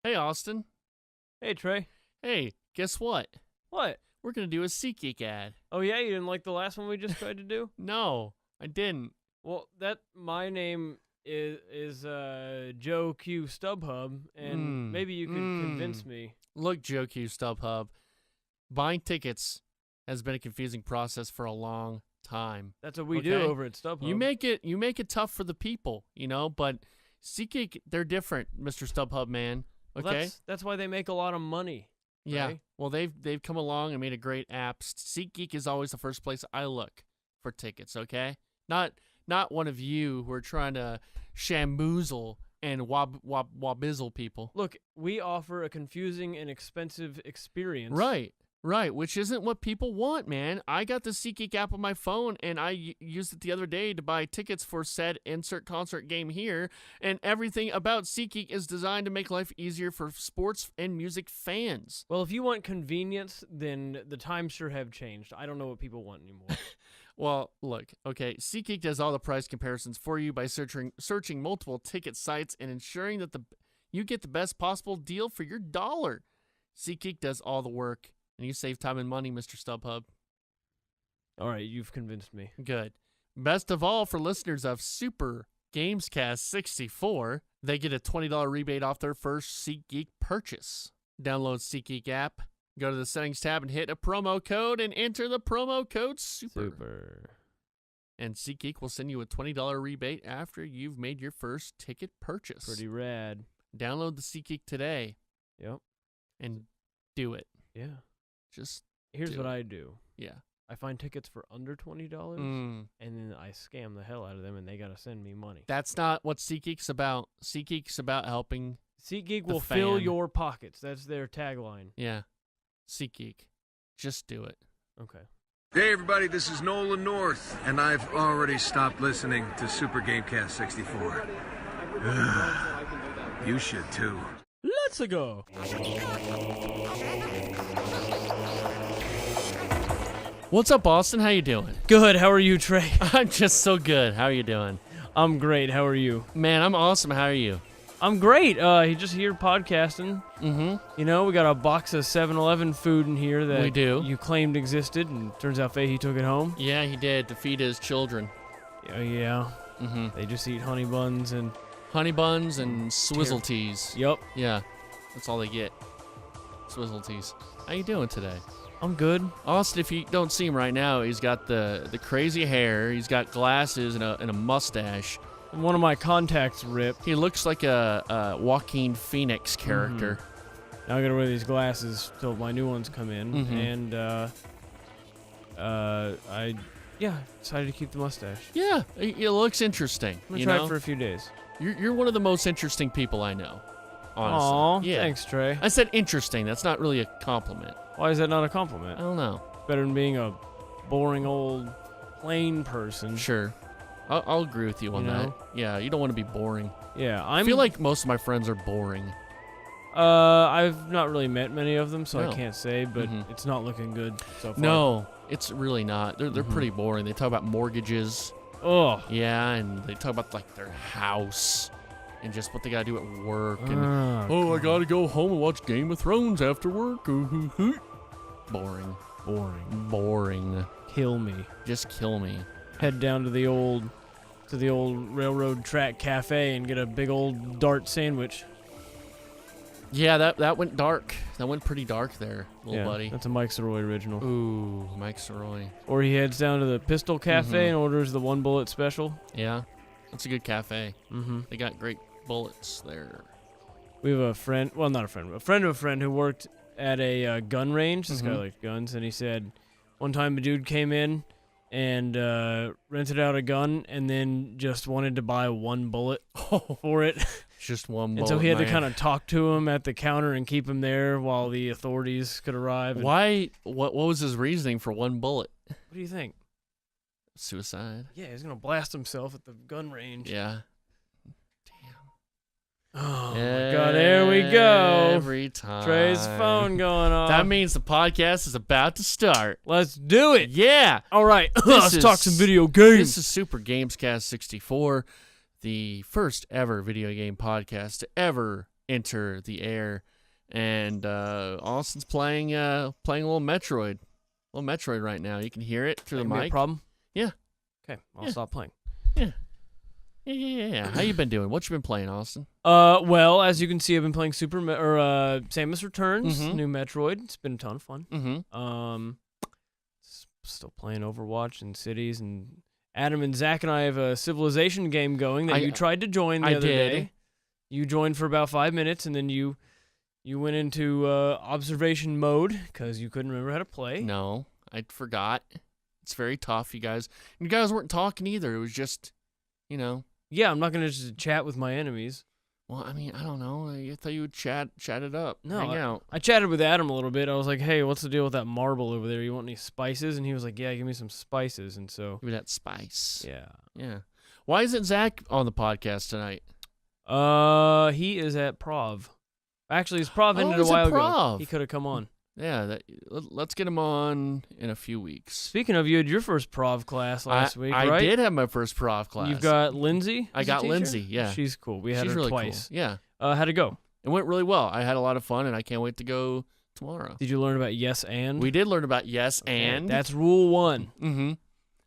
Hey, Austin. Hey, Trey. Hey, guess what? What? We're going to do a SeatGeek ad. Oh, yeah? You didn't like the last one we just tried to do? No, I didn't. Well, my name is Joe Q StubHub, and maybe you could convince me. Look, Joe Q StubHub, buying tickets has been a confusing process for a long time. That's what we do over at StubHub. You make it tough for the people, but SeatGeek, they're different, Mr. StubHub man. Okay? Well, that's why they make a lot of money. Yeah. Right? Well, they've come along and made a great app. SeatGeek is always the first place I look for tickets, okay? Not one of you who are trying to shamboozle and wabizzle people. Look, we offer a confusing and expensive experience. Right, which isn't what people want, man. I got the SeatGeek app on my phone, and I used it the other day to buy tickets for said insert concert game here, and everything about SeatGeek is designed to make life easier for sports and music fans. Well, if you want convenience, then the times sure have changed. I don't know what people want anymore. Well, look, okay, SeatGeek does all the price comparisons for you by searching multiple ticket sites and ensuring that you get the best possible deal for your dollar. SeatGeek does all the work. And you save time and money, Mr. StubHub. All right, you've convinced me. Good. Best of all, for listeners of Super GamesCast 64, they get a $20 rebate off their first SeatGeek purchase. Download SeatGeek app, go to the settings tab and hit a promo code and enter the promo code SUPER. And SeatGeek will send you a $20 rebate after you've made your first ticket purchase. Pretty rad. Download the SeatGeek today. Yep. And do it. Yeah. Just Here's what I do. Yeah. I find tickets for under $20, and then I scam the hell out of them, and they got to send me money. That's not what SeatGeek's about. SeatGeek's about helping SeatGeek will fill your pockets. That's their tagline. Yeah. SeatGeek. Just do it. Okay. Hey, everybody, this is Nolan North, and I've already stopped listening to Super GameCast 64. You should, too. Let's go. What's up, Austin? How you doing? Good. How are you, Trey? I'm just so good. How are you doing? I'm great. How are you? Man, I'm awesome. How are you? I'm great. Just here podcasting. Mm-hmm. We got a box of 7-Eleven food in here that we do. You claimed existed, and turns out Fahey took it home. Yeah, he did, to feed his children. Yeah. Mm-hmm. They just eat honey buns and swizzle teas. Yep. Yeah, that's all they get. Swizzle teas. How you doing today? I'm good. Austin, if you don't see him right now, he's got the crazy hair. He's got glasses and a mustache. One of my contacts ripped. He looks like a Joaquin Phoenix character. Now I gotta wear these glasses till my new ones come in, and I decided to keep the mustache. Yeah, it looks interesting. I'm gonna try it for a few days. You're one of the most interesting people I know. Honestly. Aw, yeah. Thanks, Trey. I said interesting. That's not really a compliment. Why is that not a compliment? I don't know. Better than being a boring old plain person. Sure. I'll agree with you on that. Yeah, you don't want to be boring. Yeah, I feel like most of my friends are boring. I've not really met many of them, so No. I can't say, but it's not looking good so far. No, it's really not. They're pretty boring. They talk about mortgages. Oh. Yeah, and they talk about like their house and just what they gotta do at work. And I gotta go home and watch Game of Thrones after work. Boring. Kill me. Just kill me. Head down to the old railroad track cafe and get a big old Dart sandwich. Yeah, that went dark. That went pretty dark there, little buddy. That's a Mike Soroy original. Ooh, Mike Soroy. Or he heads down to the Pistol Cafe and orders the 1 bullet special. Yeah, that's a good cafe. They got great bullets there. We have a friend, well, not a friend, a friend of a friend who worked at a gun range. This guy liked guns, and he said one time a dude came in and rented out a gun and then just wanted to buy 1 bullet for it. Just 1 bullet. And so he had to kind of talk to him at the counter and keep him there while the authorities could arrive. Why? What was his reasoning for 1 bullet? What do you think? Suicide. Yeah, he's going to blast himself at the gun range. Yeah. Oh, my God, there we go. Every time. Trey's phone going off. That means the podcast is about to start. Let's do it. Yeah. All right, let's talk some video games. This is Super GamesCast 64, the first ever video game podcast to ever enter the air, and Austin's playing a little Metroid right now. You can hear it through the mic. A problem? Yeah. Okay, I'll stop playing. Yeah. How you been doing? What you been playing, Austin? Well, as you can see, I've been playing Samus Returns, new Metroid. It's been a ton of fun. Mm-hmm. Still playing Overwatch and Cities, and Adam and Zach and I have a Civilization game going that you tried to join the other day. You joined for about 5 minutes, and then you went into observation mode because you couldn't remember how to play. No, I forgot. It's very tough, you guys. You guys weren't talking either. It was just, Yeah, I'm not gonna just chat with my enemies. Well, I mean, I don't know. I thought you would chat it up. No, hang out. I chatted with Adam a little bit. I was like, "Hey, what's the deal with that marble over there? You want any spices?" And he was like, "Yeah, give me some spices." And so, give me that spice. Yeah. Why isn't Zach on the podcast tonight? He is at Prov. Actually, his Prov ended a he's at while ago. Prov. He could have come on. Yeah, let's get him on in a few weeks. Speaking of, you had your first Prov class last week, right? I did have my first Prov class. You've got Lindsay? I got Lindsay, yeah. She's cool. We had She's her really twice. Cool. Yeah. How'd it go? It went really well. I had a lot of fun, and I can't wait to go tomorrow. Did you learn about yes and? We did learn about yes and. That's rule 1. Mm-hmm.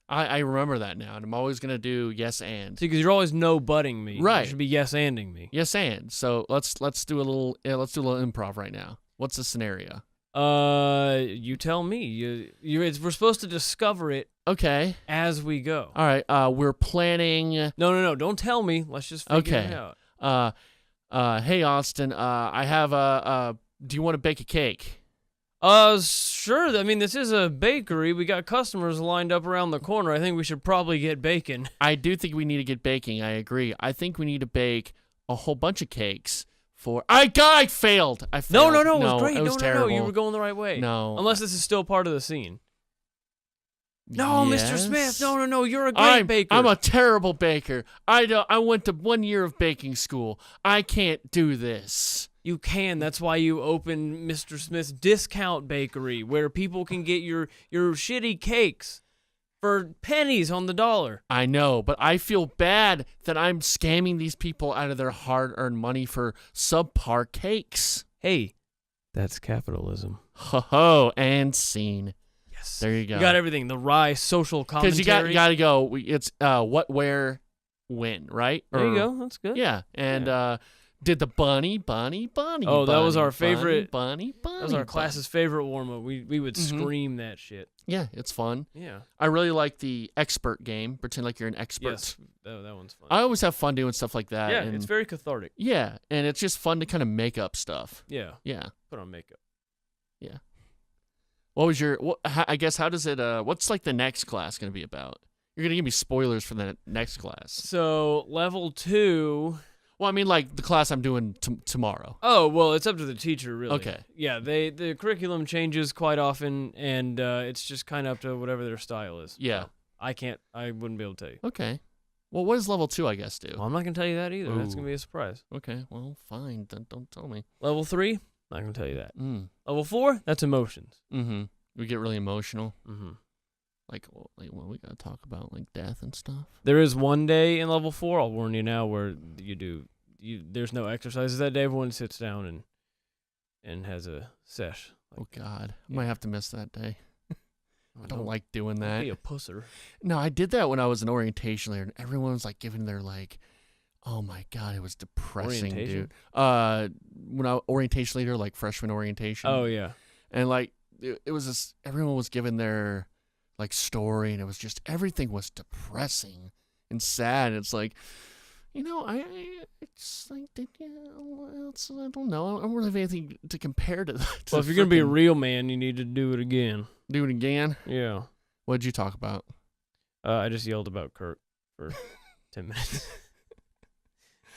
I remember that now, and I'm always going to do yes and. See, because you're always no butting me. Right. You should be yes anding me. Yes and. So let's do a little improv right now. What's the scenario? You tell me. We're supposed to discover it. Okay. As we go. All right. We're planning. No. Don't tell me. Let's just figure it out. Hey Austin. I have do you want to bake a cake? Sure. I mean, this is a bakery. We got customers lined up around the corner. I think we should probably get bacon. I do think we need to get baking. I agree. I think we need to bake a whole bunch of cakes. I failed. I failed. No, it was great. It was terrible. No, you were going the right way. No. Unless this is still part of the scene. No, yes. Mr. Smith. No. You're a great baker. I'm a terrible baker. I went to 1 year of baking school. I can't do this. You can. That's why you opened Mr. Smith's Discount Bakery, where people can get your shitty cakes for pennies on the dollar. I know, but I feel bad that I'm scamming these people out of their hard-earned money for subpar cakes. Hey, that's capitalism. Ho, and scene. Yes. There you go. You got everything. The wry social commentary. Because you got to go. It's what, where, when, right? There you go. That's good. Yeah, and did the bunny. Oh, that was our favorite. Bunny. That was our class's favorite warm-up. We would scream that shit. Yeah, it's fun. Yeah. I really like the expert game. Pretend like you're an expert. Yes, that one's fun. I always have fun doing stuff like that. Yeah, and it's very cathartic. Yeah, and it's just fun to kind of make up stuff. Yeah. Yeah. Put on makeup. Yeah. What was I guess, how does it, what's like the next class going to be about? You're going to give me spoilers for the next class. So, level 2... Well, I mean, like the class I'm doing tomorrow. Oh, well, it's up to the teacher, really. Okay. Yeah, the curriculum changes quite often, and it's just kind of up to whatever their style is. Yeah. So I wouldn't be able to tell you. Okay. Well, what does level 2, I guess, do? Well, I'm not going to tell you that either. Ooh. That's going to be a surprise. Okay, well, fine. Then don't tell me. Level 3, not going to tell you that. Mm. Level 4, that's emotions. Mm-hmm. We get really emotional. Mm-hmm. Like we got to talk about, like, death and stuff. There is one day in level 4, I'll warn you now, where there's no exercises that day. Everyone sits down and has a sesh. Oh, God. I might have to miss that day. I don't like doing that. Be a pusser. No, I did that when I was an orientation leader, and everyone was, like, giving their, like, oh, my God, it was depressing, dude. When I orientation leader, like, freshman orientation. Oh, yeah. And, like, it was just, everyone was giving their, like, story, and it was just, everything was depressing and sad. It's like, it's like, I don't know. I don't really have anything to compare to that. Well, if you're going to be a real man, you need to do it again. Do it again? Yeah. What did you talk about? I just yelled about Kurt for 10 minutes.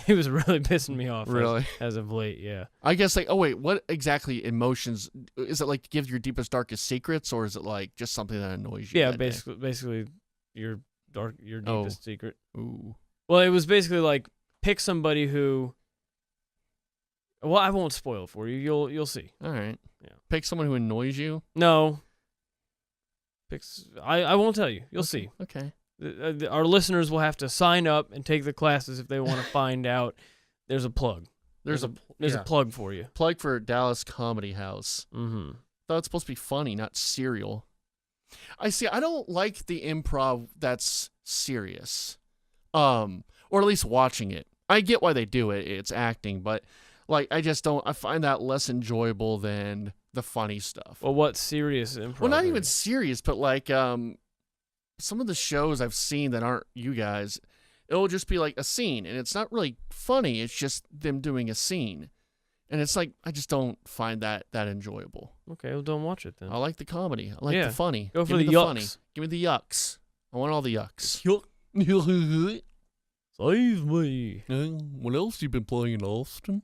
He was really pissing me off. Really? As of late, yeah. I guess, like, oh, wait, what exactly emotions? Is it, like, to give your deepest, darkest secrets, or is it, like, just something that annoys you? Yeah, basically your deepest secret. Ooh. Well, it was basically like, pick somebody who... Well, I won't spoil it for you. You'll see. All right. Yeah. Pick someone who annoys you? No. I won't tell you. You'll see. Okay. Our listeners will have to sign up and take the classes if they want to find out. There's a plug. There's a plug for you. Plug for Dallas Comedy House. Mm-hmm. Thought it's supposed to be funny, not serial. I don't like the improv that's serious. Or at least watching it. I get why they do it. It's acting, but like I find that less enjoyable than the funny stuff. Well, what's serious improv? Well, not even serious, but like some of the shows I've seen that aren't you guys, it'll just be like a scene, and it's not really funny. It's just them doing a scene. And it's like, I just don't find that enjoyable. Okay, well, don't watch it then. I like the comedy. I like the funny. Go for Give me the the yucks. funny. Give me the yucks. I want all the yucks. Save me. What else you been playing in Austin?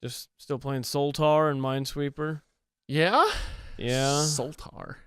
Just still playing Soltar and Minesweeper. Yeah? Yeah. Soltar.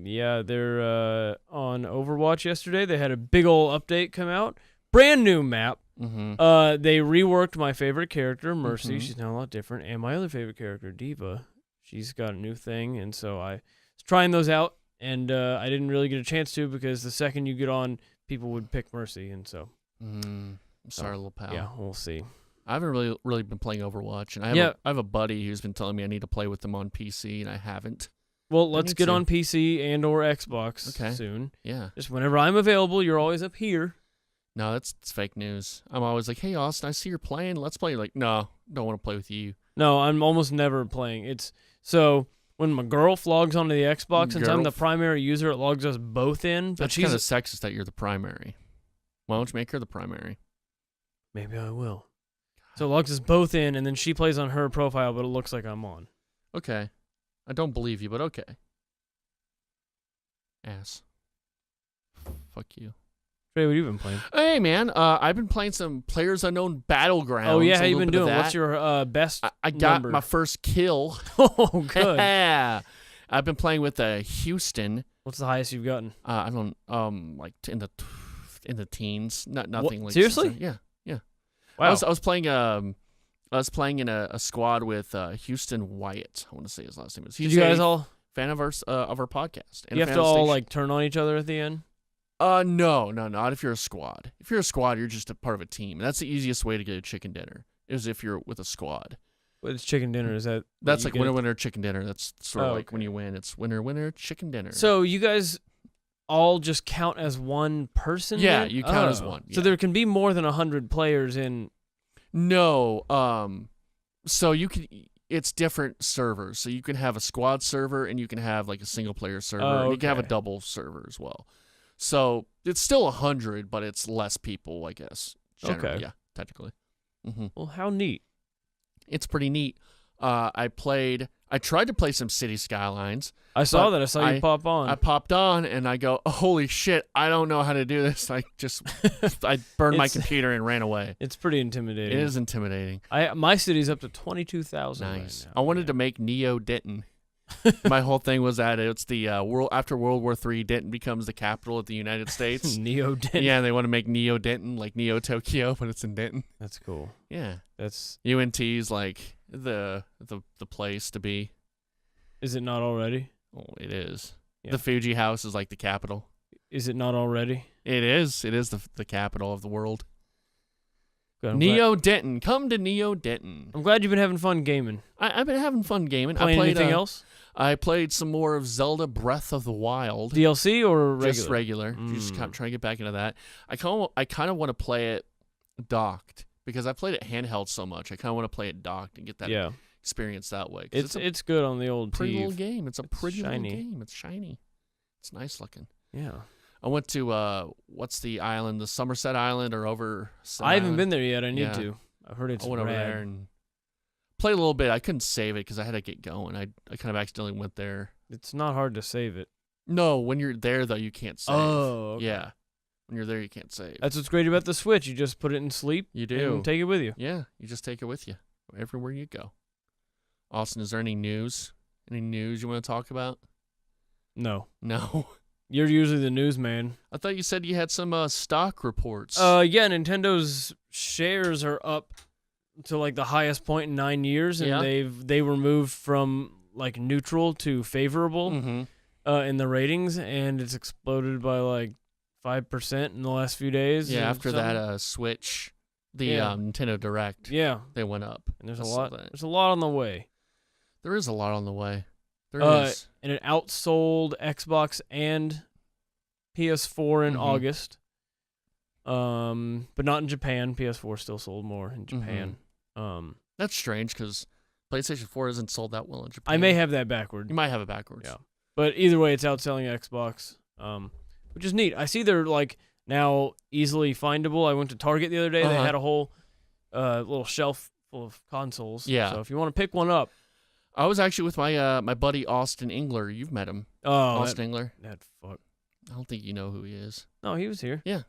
Yeah, they're on Overwatch yesterday. They had a big ol' update come out. Brand new map. Mm-hmm. They reworked my favorite character, Mercy. Mm-hmm. She's now a lot different. And my other favorite character, Diva. She's got a new thing, and so I was trying those out, and I didn't really get a chance to because the second you get on, people would pick Mercy, and so. I'm sorry, little pal. Yeah, we'll see. I haven't really been playing Overwatch, and I have a buddy who's been telling me I need to play with them on PC, and I haven't. Well, let's get to. on PC and or Xbox soon. Yeah. Just whenever I'm available, you're always up here. No, it's fake news. I'm always like, hey, Austin, I see you're playing. Let's play. You're like, no, don't want to play with you. No, I'm almost never playing. So when my girl logs onto the Xbox, since I'm the primary user, it logs us both in. But That's kind of sexist that you're the primary. Why don't you make her the primary? Maybe I will. So it logs us both in, and then she plays on her profile, but it looks like I'm on. Okay. I don't believe you, but okay. Ass. Fuck you. Trey, what have you been playing? Hey, man. I've been playing some Players Unknown Battlegrounds. Oh, yeah. How you been doing? What's your best I got number? my first kill. Oh, good. Yeah. I've been playing with Houston. What's the highest you've gotten? I don't like in the teens. Nothing like seriously? Yeah. Wow. I was playing in a squad with Houston Wyatt. I want to say his last name is. Did you guys all fan of our podcast? And you have to all like turn on each other at the end? No, not if you're a squad. If you're a squad, you're just a part of a team. And that's the easiest way to get a chicken dinner is if you're with a squad. What is chicken dinner? Is that that's like winner chicken dinner? That's sort of like okay. when you win, it's winner chicken dinner. So you guys all just count as one person? Yeah, then? you count as one. Yeah. So there can be more than 100 players in. No, so you can. It's different servers. So you can have a squad server and you can have like a single player server. And you can have a double server as well. So it's still 100, but it's less people, I guess. Generally. Okay. Yeah, technically. Mm-hmm. Well, how neat. It's pretty neat. I tried to play some City Skylines. I saw that. I saw you pop on. I popped on and I go, oh, holy shit, I don't know how to do this. I burned my computer and ran away. It's pretty intimidating. It is intimidating. My city's up to 22,000 Nice. right now. I wanted to make Neo Denton. My whole thing was that it's the after World War III, Denton becomes the capital of the United States. Neo Denton. Yeah, they want to make Neo Denton like Neo Tokyo, but it's in Denton. That's cool. Yeah, that's UNT's like the place to be. Is it not already? Oh, it is. Yeah. The Fuji House is like the capital. Is it not already? It is. It is the capital of the world. Good, Neo Denton. Come to Neo Denton. I'm glad you've been having fun gaming. I've been having fun gaming. Playing I played anything else? I played some more of Zelda Breath of the Wild. DLC or regular? Just regular. Just kind of trying to get back into that. I kind of want to play it docked because I played it handheld so much. I kind of want to play it docked and get that experience that way. It's good on the old pretty TV. little game. It's a pretty shiny. little game. It's shiny. It's nice looking. Yeah. I went to what's the island? The Somerset Island or over? I haven't been there yet. I need to. I've heard it's I went rad. over there and played a little bit. I couldn't save it because I had to get going. I kind of accidentally went there. It's not hard to save it. No, when you're there though, you can't save. Oh, okay. Yeah. When you're there, you can't save. That's what's great about the Switch. You just put it in sleep. You do. And take it with you. Yeah, you just take it with you everywhere you go. Austin, is there any news? Any news you want to talk about? No. No. You're usually the newsman. I thought you said you had some stock reports. Yeah, Nintendo's shares are up to like the highest point in 9 years, and they were moved from like neutral to favorable in the ratings, and it's exploded by like 5% in the last few days. Yeah, after that Switch The Nintendo Direct. Yeah. They went up. And there's I a saw lot. that. There's a lot on the way. There is a lot on the way. There is. And it outsold Xbox and PS4 in August. But not in Japan. PS4 still sold more in Japan. That's strange because PlayStation 4 isn't sold that well in Japan. I may have that backward. You might have it backwards. Yeah. But either way, it's outselling Xbox, which is neat. I see they're like now easily findable. I went to Target the other day. They had a whole little shelf full of consoles. Yeah. So if you want to pick one up. I was actually with my my buddy Austin Engler. You've met him. Oh, Austin Engler. That fuck. I don't think you know who he is. No, he was here. Yeah.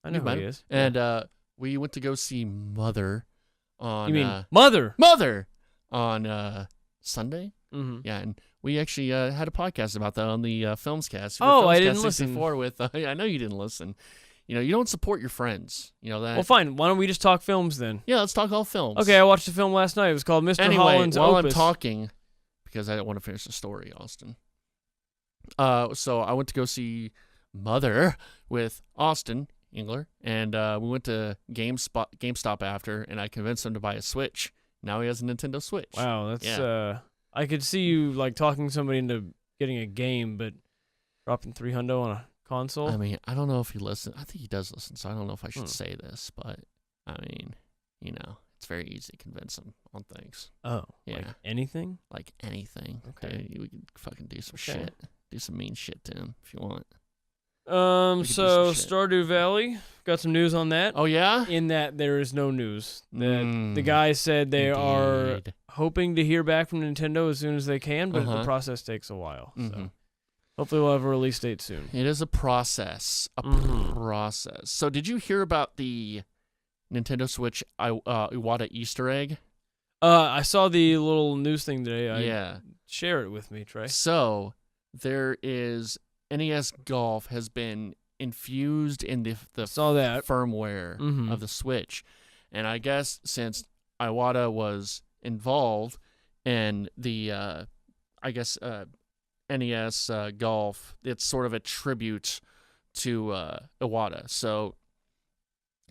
I know who he is. And we went to go see Mother on... You mean Mother? Mother! On Sunday? Mm-hmm. Yeah, and we actually had a podcast about that on the Filmscast. I didn't listen. With, I know you didn't listen. You know, you don't support your friends. You know that. Well, fine. Why don't we just talk films then? Yeah, let's talk all films. Okay, I watched a film last night. It was called Mr. Anyway, Holland's while Opus. I'm talking, because I don't want to finish the story, Austin. So I went to go see Mother with Austin Engler, and we went to GameStop after, and I convinced him to buy a Switch. Now he has a Nintendo Switch. Wow, that's I could see you like talking somebody into getting a game, but dropping $300 on a console. I mean, I don't know if he listens. I think he does listen, so I don't know if I should say this, but I mean, you know, it's very easy to convince him on things. Oh, yeah, like anything? Like anything. Okay, we could fucking do some shit, do some mean shit to him if you want. So Stardew Valley, got some news on that. Oh yeah? In that there is no news. That the guys said they are hoping to hear back from Nintendo as soon as they can, but the process takes a while. So hopefully we'll have a release date soon. It is a process. Process. So did you hear about the Nintendo Switch Iwata Easter egg? I saw the little news thing today. Yeah. Share it with me, Trey. So there is NES Golf has been infused in the firmware of the Switch. And I guess since Iwata was involved in the, NES Golf, it's sort of a tribute to Iwata. So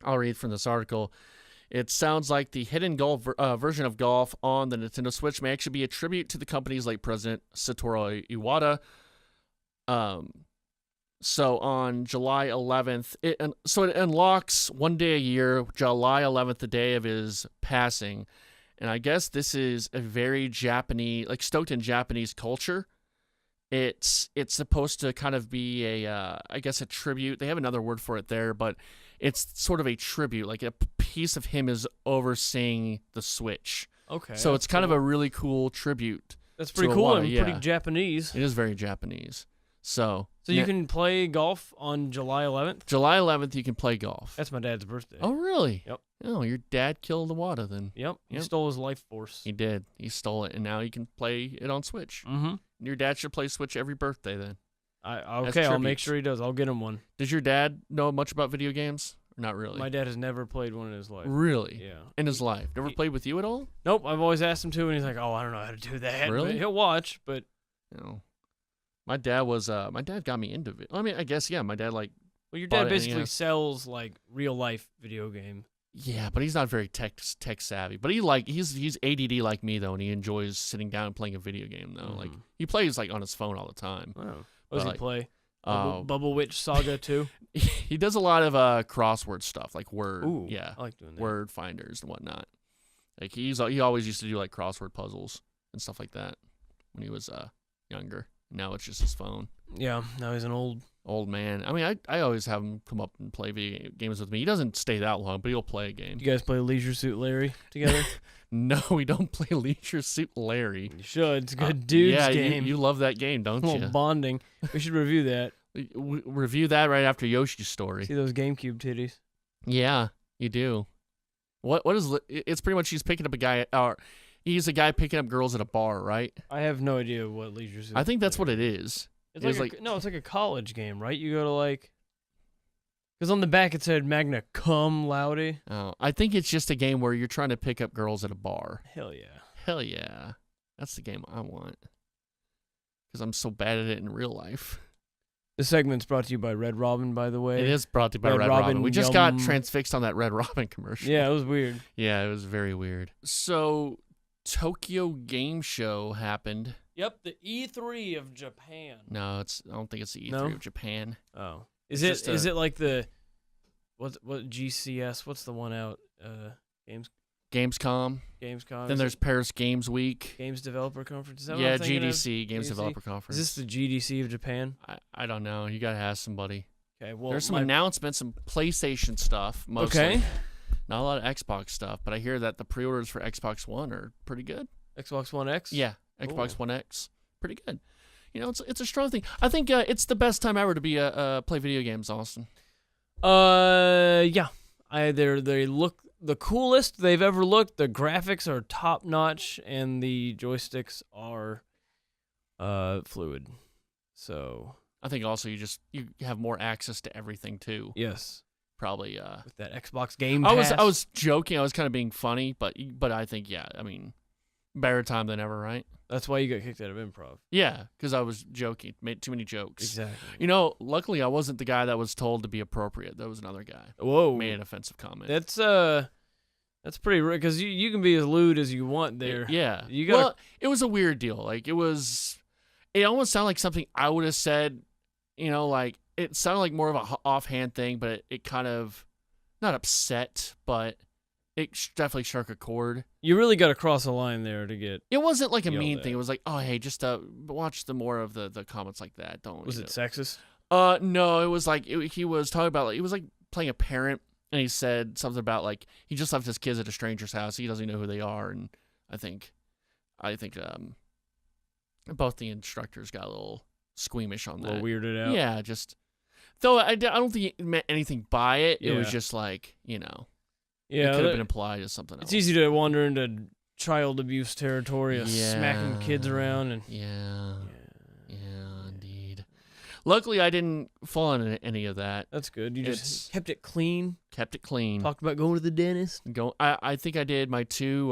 I'll read from this article. It sounds like the hidden golf version of golf on the Nintendo Switch may actually be a tribute to the company's late president, Satoru Iwata. So on July 11th, it unlocks one day a year, July 11th, the day of his passing. And I guess this is a very Japanese, like stoked in Japanese culture. It's supposed to kind of be a tribute. They have another word for it there, but it's sort of a tribute. Like a piece of him is overseeing the Switch. Okay. So it's kind of a really cool tribute. That's pretty cool and pretty Japanese. It is very Japanese. So you can play golf on July 11th? July 11th, you can play golf. That's my dad's birthday. Oh, really? Yep. Oh, your dad killed Iwata then. Yep. He stole his life force. He did. He stole it, and now you can play it on Switch. Mm-hmm. Your dad should play Switch every birthday then. I'll make sure he does. I'll get him one. Does your dad know much about video games? Or not really? My dad has never played one in his life. Really? Yeah. In his life? Never played with you at all? Nope. I've always asked him to, and he's like, "Oh, I don't know how to do that." Really? But he'll watch, but my dad got me into it. I mean, I guess my dad Well, your dad basically sells like real life video game. Yeah, but he's not very tech savvy. But he's ADD like me though, and he enjoys sitting down and playing a video game though. Like he plays like on his phone all the time. Oh. What does he play? Bubble Witch Saga 2? He does a lot of crossword stuff, like Word. Ooh, I like doing that. Word finders and whatnot. Like he always used to do like crossword puzzles and stuff like that when he was younger. Now it's just his phone. Yeah, now he's an old man. I mean, I always have him come up and play video games with me. He doesn't stay that long, but he'll play a game. You guys play Leisure Suit Larry together? No, we don't play Leisure Suit Larry. You should. It's a good dude's game. You love that game, don't a you? little bonding. We should review that. Review that right after Yoshi's story. See those GameCube titties? Yeah, you do. What is? It's pretty much he's picking up a guy, or he's a guy picking up girls at a bar, right? I have no idea what Leisure Suit. I think that's what it is. It's like it's like a college game, right? You go to because on the back it said Magna Cum Laude. Oh, I think it's just a game where you're trying to pick up girls at a bar. Hell yeah. Hell yeah. That's the game I want. Because I'm so bad at it in real life. This segment's brought to you by Red Robin, by the way. It is brought to you by Red Robin. We just got transfixed on that Red Robin commercial. Yeah, it was weird. Yeah, it was very weird. So, Tokyo Game Show happened. Yep, the E3 of Japan. No, I don't think it's the E3 of Japan. Oh. Is it like the what GCS? What's the one out? Gamescom. Then there's Paris Games Week. Games Developer Conference. Is that yeah, what I'm GDC, Games Developer Conference. Is this the GDC of Japan? I don't know. You gotta ask somebody. Okay, well, there's some announcements, some PlayStation stuff, mostly. Okay. Not a lot of Xbox stuff, but I hear that the pre-orders for Xbox One are pretty good. Xbox One X? Yeah, Xbox One X, pretty good. You know, it's a strong thing. I think it's the best time ever to be play video games, Austin. Yeah. They look the coolest they've ever looked. The graphics are top notch, and the joysticks are fluid. So I think also you have more access to everything too. Yes, probably. With that Xbox Game Pass. I was joking. I was kind of being funny, but I think I mean, better time than ever, right? That's why you got kicked out of improv. Yeah, because I was joking, made too many jokes. Exactly. You know, luckily I wasn't the guy that was told to be appropriate. That was another guy. Whoa, made an offensive comment. That's pretty rare because you can be as lewd as you want there. Yeah. Well, it was a weird deal. Like it almost sounded like something I would have said. You know, like it sounded like more of a offhand thing, but it kind of not upset, but it definitely struck a chord. You really got to cross a line there to get. It wasn't like a mean thing. It was like, oh hey, just watch the more of the comments like that. Don't. Was it sexist? No, it was like he was talking about like, it was like playing a parent. And he said something about like he just left his kids at a stranger's house. He doesn't know who they are, and I think both the instructors got a little squeamish on that. A little weirded out. Yeah, just though I don't think he meant anything by it. It was just like it could have been implied as something else. It's easy to wander into child abuse territory of smacking kids around and yeah, indeed. Luckily, I didn't fall into any of that. That's good. You just kept it clean. Kept it clean. Talked about going to the dentist. I think I did my two,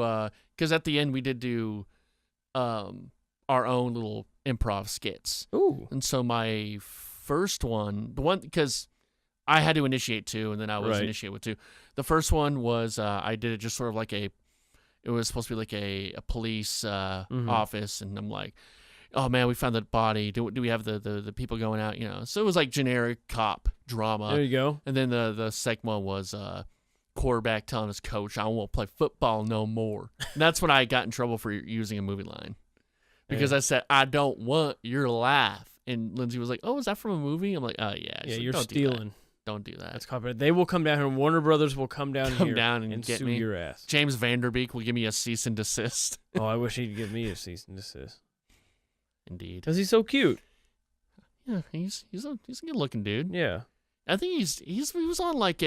because at the end we did do our own little improv skits. Ooh. And so my first one, because I had to initiate two, and then I was initiated with two. The first one was I did it just sort of like it was supposed to be like a police office, and I'm like, oh man, we found the body. Do we have the people going out? So it was like generic cop drama. There you go. And then the second one was quarterback telling his coach, "I won't play football no more." And that's when I got in trouble for using a movie line because I said, "I don't want your life." And Lindsay was like, "Oh, is that from a movie?" I'm like, "Oh yeah." Yeah, like, you're stealing. Don't do that. That's copyright. They will come down here. Warner Brothers will come down here and get sue me. your ass. James Vanderbeek will give me a cease and desist. Oh, I wish he'd give me a cease and desist. Indeed. Because he's so cute. Yeah, he's a good looking dude. Yeah. I think he was on like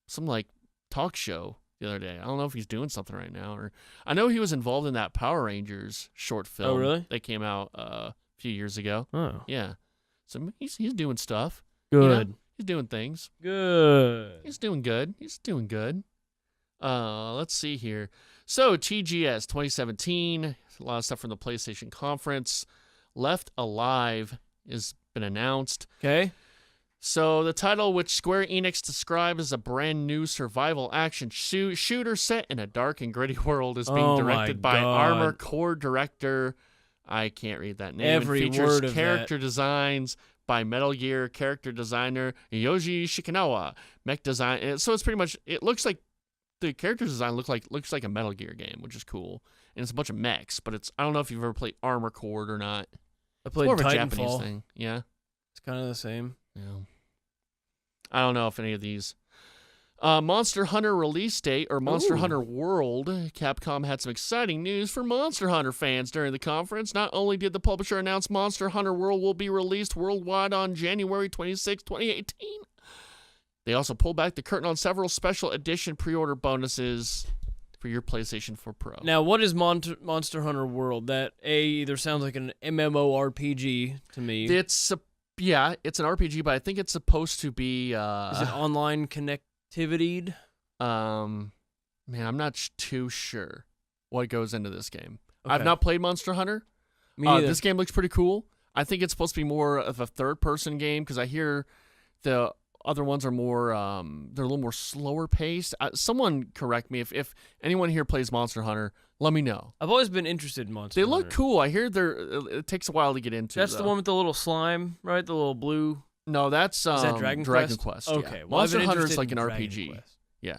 some like talk show the other day. I don't know if he's doing something right now, or I know he was involved in that Power Rangers short film. Oh, really? That came out a few years ago. Oh. Yeah. So he's doing stuff. Good. He's doing things. Good. He's doing good. Let's see here. So TGS 2017, a lot of stuff from the PlayStation conference. Left Alive has been announced. Okay. So the title, which Square Enix described as a brand new survival action shooter set in a dark and gritty world, is being directed by Armored Core director, I can't read that name. Every and features word of character designs by Metal Gear character designer Yoji Shikinawa. Mech design. So it's pretty much, it looks like the character design looks like a Metal Gear game, which is cool. And it's a bunch of mechs, but I don't know if you've ever played Armored Core or not. I played it's more of a Titanfall. Japanese thing. Yeah. It's kind of the same. Yeah. I don't know if any of these. Monster Hunter release date, or Monster Hunter World. Capcom had some exciting news for Monster Hunter fans during the conference. Not only did the publisher announce Monster Hunter World will be released worldwide on January 26, 2018, they also pulled back the curtain on several special edition pre-order bonuses for your PlayStation 4 Pro. Now, what is Monster Hunter World? That either sounds like an MMORPG to me. It's an RPG, but I think it's supposed to be... is it online connectivity? Man, I'm not too sure what goes into this game. Okay. I've not played Monster Hunter. Me neither. This game looks pretty cool. I think it's supposed to be more of a third-person game because I hear the other ones are more, they're a little more slower paced. Someone correct me if anyone here plays Monster Hunter. Let me know. I've always been interested in Monster They Hunter. look cool. I hear it takes a while to get into. That's the one with the little slime, right? The little blue. No, that's Is that Dragon Quest. Okay, Yeah. well, Monster I've been Hunter is interested like in an Dragon RPG. Quest. Yeah.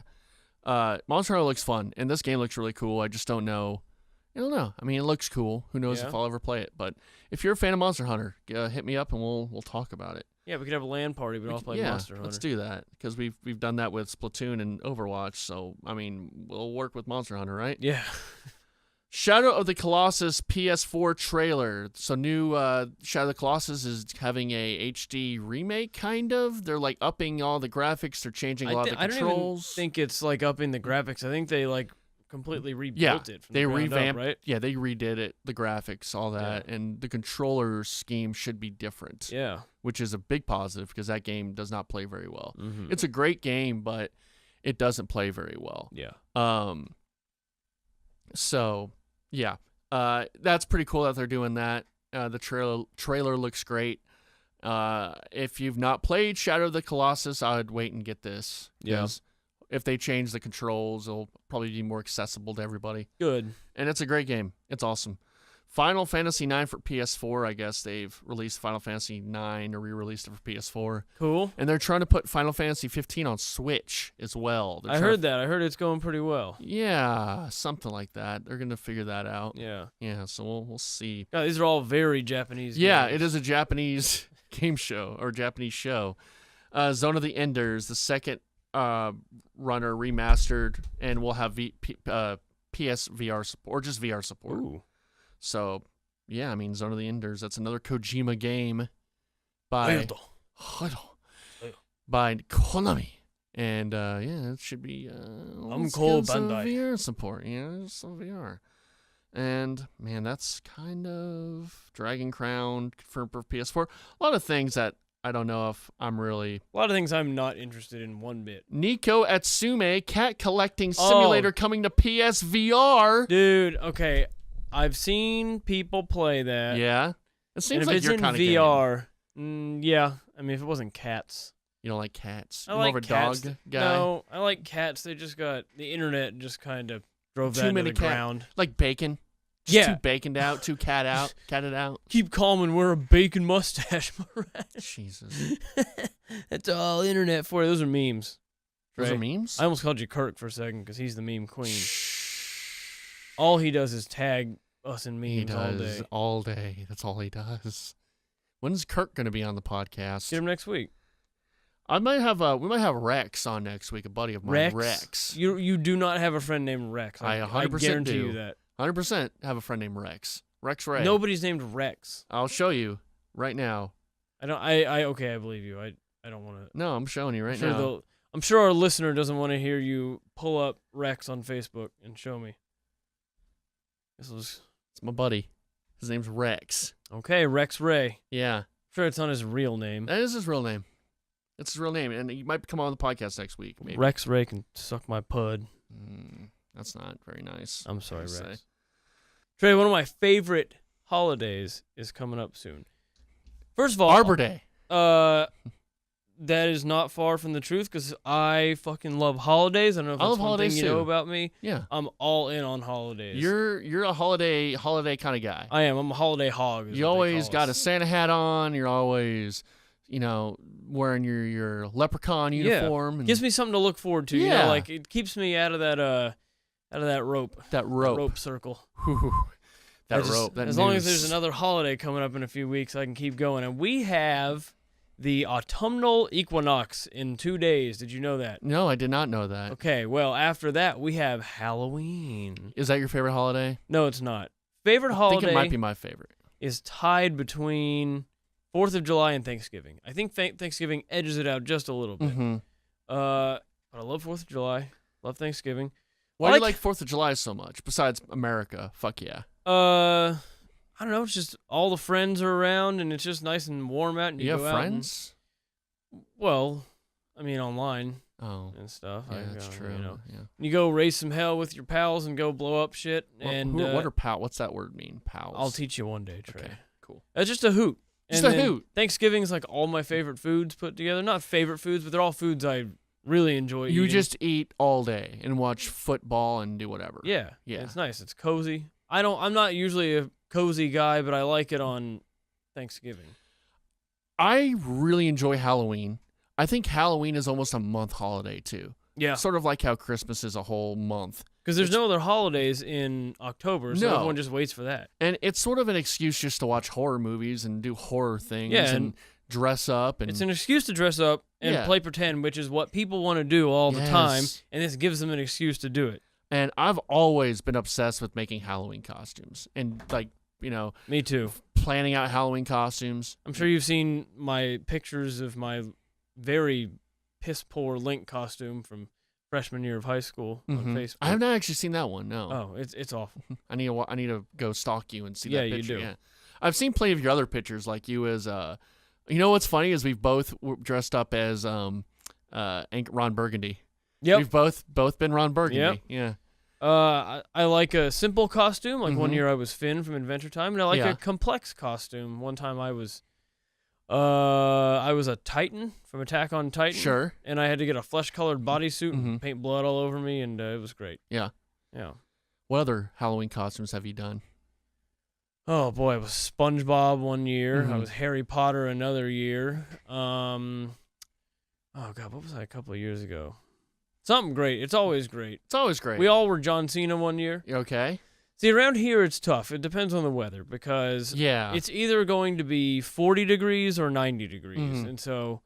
Monster Hunter looks fun, and this game looks really cool. I just don't know. I don't know. I mean, it looks cool. Who knows Yeah. if I'll ever play it? But if you're a fan of Monster Hunter, hit me up and we'll talk about it. Yeah, we could have a LAN party, but I'll play Monster Hunter. Let's do that because we've done that with Splatoon and Overwatch. So I mean, we'll work with Monster Hunter, right? Yeah. Shadow of the Colossus PS4 trailer. So new Shadow of the Colossus is having a HD remake, kind of. They're like upping all the graphics. They're changing a lot of the controls. I don't even think it's like upping the graphics. I think they like completely rebuilt it. From They the ground revamped, up, right? Yeah, they redid it, the graphics, all that, and the controller scheme should be different. Yeah. Which is a big positive because that game does not play very well. Mm-hmm. It's a great game, but it doesn't play very well. Yeah. So yeah, that's pretty cool that they're doing that. The trailer looks great. If you've not played Shadow of the Colossus, I would wait and get this. Yeah. If they change the controls, it'll probably be more accessible to everybody. Good. And it's a great game. It's awesome. Final Fantasy IX for PS4, I guess they've released Final Fantasy IX or re-released it for PS4. Cool. And they're trying to put Final Fantasy 15 on Switch as well. I heard that. I heard it's going pretty well. Yeah, something like that. They're going to figure that out. Yeah. Yeah, so we'll see. God, these are all very Japanese Yeah, games. it is a Japanese game show or Japanese show. Zone of the Enders, the second runner remastered, and we'll have PS VR support or just VR support. Ooh. So, yeah, I mean, Zone of the Enders, that's another Kojima game by Konami. And, yeah, it should be Namco Bandai. VR support. Yeah, some VR. And, man, that's kind of Dragon Crown for PS4. A lot of things that I don't know if I'm really... A lot of things I'm not interested in one bit. Nico Atsume, cat collecting simulator coming to PSVR. Dude, okay. I've seen people play that. Yeah. It seems and like if it's your in kind VR, yeah. I mean, if it wasn't cats. You don't like cats? I You're like more of a cats. dog guy? No, I like cats. They just got... The internet just kind of drove that Too into many the ground. Like bacon? Just Yeah. too baconed out, too catted out. Keep calm and wear a bacon mustache, Morad. Jesus. That's all internet for you. Those are memes. Those Right? are memes? I almost called you Kirk for a second because he's the meme queen. All he does is tag us in memes He does all day. That's all he does. When's Kirk going to be on the podcast? Get him next week. We might have Rex on next week, a buddy of mine. Rex. You do not have a friend named Rex. I 100% guarantee do. you that. 100% have a friend named Rex. Rex Ray. Nobody's named Rex. I'll show you right now. I believe you. I don't want to. No, I'm showing you right now. I'm sure our listener doesn't want to hear you pull up Rex on Facebook and show me. It's my buddy. His name's Rex. Okay, Rex Ray. Yeah. Sure, it's not his real name. That is his real name. It's his real name, and he might come on the podcast next week. Maybe. Rex Ray can suck my pud. That's not very nice. I'm sorry, Say. Rex. Trey, one of my favorite holidays is coming up soon. First of all, Arbor Day. That is not far from the truth because I fucking love holidays. I don't know if I that's love one holidays thing you too. know about me. Yeah. I'm all in on holidays. You're a holiday kind of guy. I am. I'm a holiday hog. You always got a Santa hat on. You're always, wearing your leprechaun uniform. Gives me something to look forward to. Yeah. Like it keeps me out of that rope. That rope. Rope circle. Rope. As long as there's another holiday coming up in a few weeks, I can keep going. And we have the autumnal equinox in 2 days. Did you know that? No, I did not know that. Okay, well, after that, we have Halloween. Is that your favorite holiday? No, it's not. Favorite holiday I think it might be my favorite. is tied between 4th of July and Thanksgiving. I think Thanksgiving edges it out just a little bit. Mm-hmm. But I love 4th of July. Love Thanksgiving. Why do you like 4th of July so much, besides America? Fuck yeah. I don't know. It's just all the friends are around, and it's just nice and warm out. And you go have out friends? Well, I mean, online and stuff. Yeah, that's true. Yeah. You go raise some hell with your pals and go blow up shit. What are pal? What's that word mean? Pals. I'll teach you one day, Trey. Okay, cool. It's just a hoot. Just And a then hoot. Thanksgiving's like all my favorite foods put together. Not favorite foods, but they're all foods I really enjoy You eating. just eat all day and watch football and do whatever. Yeah. Yeah. It's nice. It's cozy. I'm not usually a cozy guy, but I like it on Thanksgiving. I really enjoy Halloween. I think Halloween is almost a month holiday too. Yeah. Sort of like how Christmas is a whole month. Because there's no other holidays in October, so No. everyone just waits for that. And it's sort of an excuse just to watch horror movies and do horror things and dress up. And It's an excuse to dress up and play pretend, which is what people want to do all the time, and this gives them an excuse to do it. And I've always been obsessed with making Halloween costumes and, like, Me too. planning out Halloween costumes. I'm sure you've seen my pictures of my very piss-poor Link costume from freshman year of high school on Facebook. I have not actually seen that one, no. Oh, it's awful. I need to go stalk you and see that Yeah, picture. you do. Yeah, I've seen plenty of your other pictures, like you as you know what's funny is we've both dressed up as Ron Burgundy. Yep. We've both been Ron Burgundy. Yep. Yeah. I like a simple costume. Like one year I was Finn from Adventure Time, and I like Yeah. a complex costume. One time I was a Titan from Attack on Titan. Sure. And I had to get a flesh-colored bodysuit and paint blood all over me, and it was great. Yeah. Yeah. What other Halloween costumes have you done? Oh boy, I was SpongeBob one year. I Mhm. was Harry Potter another year. Oh god, what was I a couple of years ago? Something great. It's always great. It's always great. We all were John Cena one year. You okay? See, around here it's tough. It depends on the weather because Yeah. it's either going to be 40 degrees or 90 degrees. Mhm. And so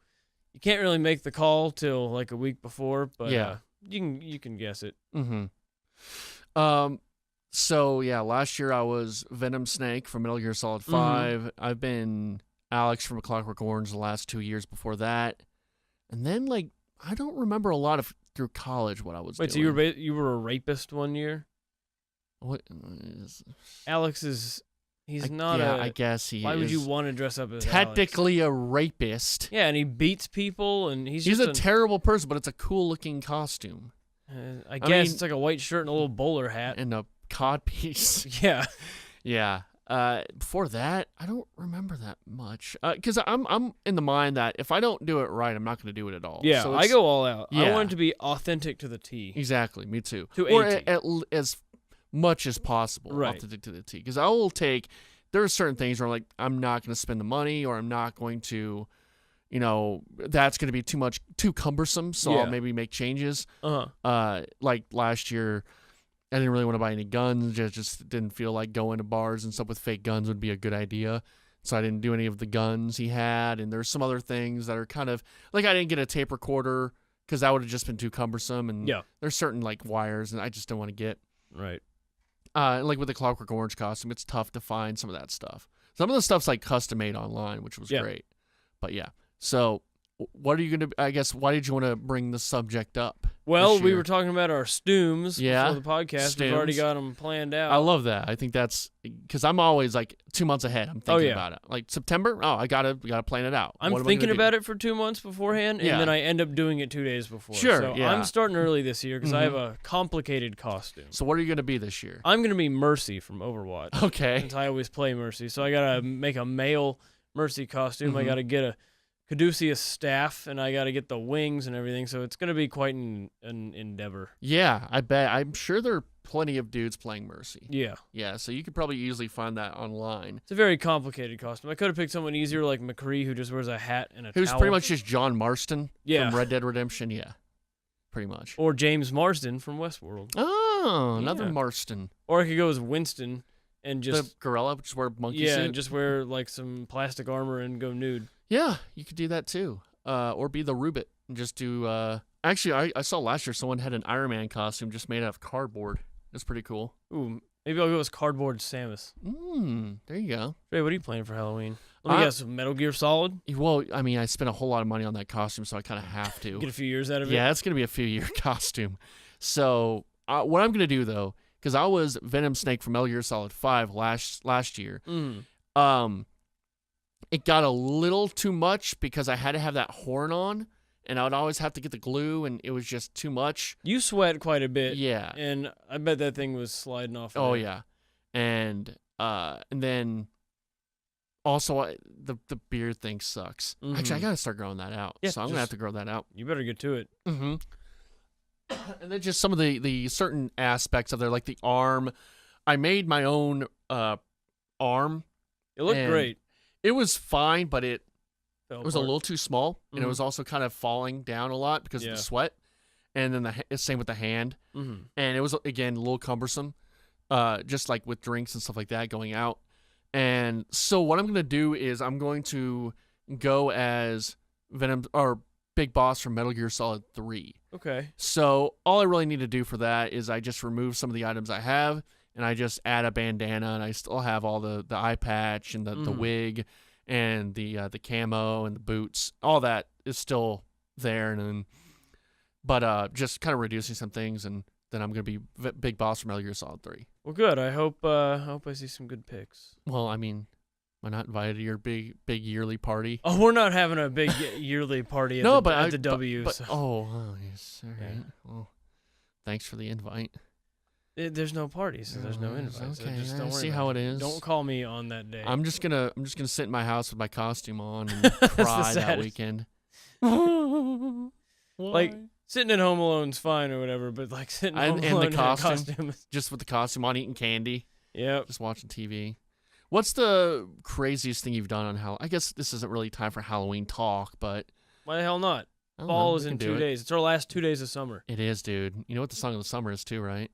you can't really make the call till like a week before, but Yeah. you can guess it. Mm-hmm. So yeah, last year I was Venom Snake from Metal Gear Solid 5. I've been Alex from A Clockwork Orange the last 2 years before that. And then, like, I don't remember a lot of through college what I was Wait, doing. so you were a rapist one year? What? Alex is he's not yeah, a I guess he Why is would you want to dress up as technically a rapist. Alex? Yeah, and he beats people, and he's He's just a terrible person, but it's a cool looking costume I guess mean- it's like a white shirt and a little bowler hat. and a cod piece. Yeah. Yeah. Before that, I don't remember that much. Because I'm in the mind that if I don't do it right, I'm not going to do it at all. Yeah, So I it's- go all out. I yeah. want it to be authentic to the T. Exactly. Me too. To or a T. as much as possible. Right. Authentic to the T. Because I will take. There are certain things where I'm like, I'm not going to spend the money, or I'm not going to. That's going to be too cumbersome. So Yeah. I'll maybe make changes. Uh-huh. Like last year, I didn't really want to buy any guns. Just didn't feel like going to bars and stuff with fake guns would be a good idea. So I didn't do any of the guns he had. And there's some other things that are kind of like I didn't get a tape recorder because that would have just been too cumbersome. And Yeah. there's certain like wires and I just don't want to get. Right. Like with the Clockwork Orange costume, it's tough to find some of that stuff. Some of the stuff's like custom made online, which was Yeah. great. But yeah. So what are you going to, I guess, why did you want to bring the subject up? Well, this we year? were talking about our stooms Yeah, before the podcast. We've already stooms. got them planned out. I love that. I think that's because I'm always like 2 months ahead. I'm thinking yeah. about it. Like September, we gotta plan it out. I'm thinking about it for 2 months beforehand, and Yeah. then I end up doing it 2 days before. Sure, So yeah. I'm starting early this year because I Mhm. have a complicated costume. So what are you gonna be this year? I'm going to be Mercy from Overwatch. Okay. Since I always play Mercy. So I got to make a male Mercy costume. I Mhm. got to get a Caduceus staff, and I got to get the wings and everything. So it's going to be quite an endeavor. Yeah, I bet. I'm sure there are plenty of dudes playing Mercy. Yeah. Yeah, so you could probably easily find that online. It's a very complicated costume. I could have picked someone easier like McCree, who just wears a hat and a Who's towel. pretty much just John Marston Yeah. from Red Dead Redemption. Yeah, pretty much. Or James Marsden from Westworld. Oh, another Yeah. Marston. Or I could go as Winston and The just gorilla, just wear a monkey yeah, suit. and just wear like some plastic armor and go nude. Yeah, you could do that too. Or be the Rubit and just do. Actually, I saw last year someone had an Iron Man costume just made out of cardboard. That's pretty cool. Ooh, maybe I'll go as Cardboard Samus. There you go. Ray, what are you playing for Halloween? Let me guess, Metal Gear Solid? Well, I mean, I spent a whole lot of money on that costume, so I kind of have to. Get a few years out of it? Yeah, it's gonna be a few year costume. So what I'm gonna do though, because I was Venom Snake from Metal Gear Solid 5 last year. It got a little too much because I had to have that horn on, and I would always have to get the glue, and it was just too much. You sweat quite a bit. Yeah. And I bet that thing was sliding off. Oh there. yeah, and then Also, the beard thing sucks. Actually, I gotta start growing that out. Yeah, so I'm gonna have to grow that out. You better get to it. Mm-hmm. And then just some of the certain aspects of there, like the arm. I made my own arm. It looked great. It was fine, but it was a apart. little too small, and it was also kind of falling down a lot because of the sweat. And then the same with the hand, and it was again a little cumbersome, just like with drinks and stuff like that going out. And so what I'm gonna do is I'm going to go as Venom or Big Boss from Metal Gear Solid 3. Okay. So all I really need to do for that is I just remove some of the items I have, and I just add a bandana, and I still have all the eye patch and the wig and the camo and the boots. All that is still there, and then, but just kind of reducing some things, and then I'm gonna be Big Boss from Metal Gear Solid 3. Well, good. I hope I see some good pics. Well, I mean, am I not invited to your big yearly party? Oh, we're not having a big yearly party at the W. But, so. oh, yes, all right. Yeah. Well, thanks for the invite. There's no party, so there's no invite. Okay, So just don't worry see about how it is. Don't call me on that day. I'm just gonna sit in my house with my costume on and cry that weekend. Like sitting at home alone's fine or whatever, but like sitting home alone in a costume, just with the costume on, eating candy. Yep. Just watching TV. What's the craziest thing you've done on Halloween? I guess this isn't really time for Halloween talk, but why the hell not? I don't Fall know, is we in can 2 do it. days. It's our last 2 days of summer. It is, dude. You know what the song of the summer is too, right?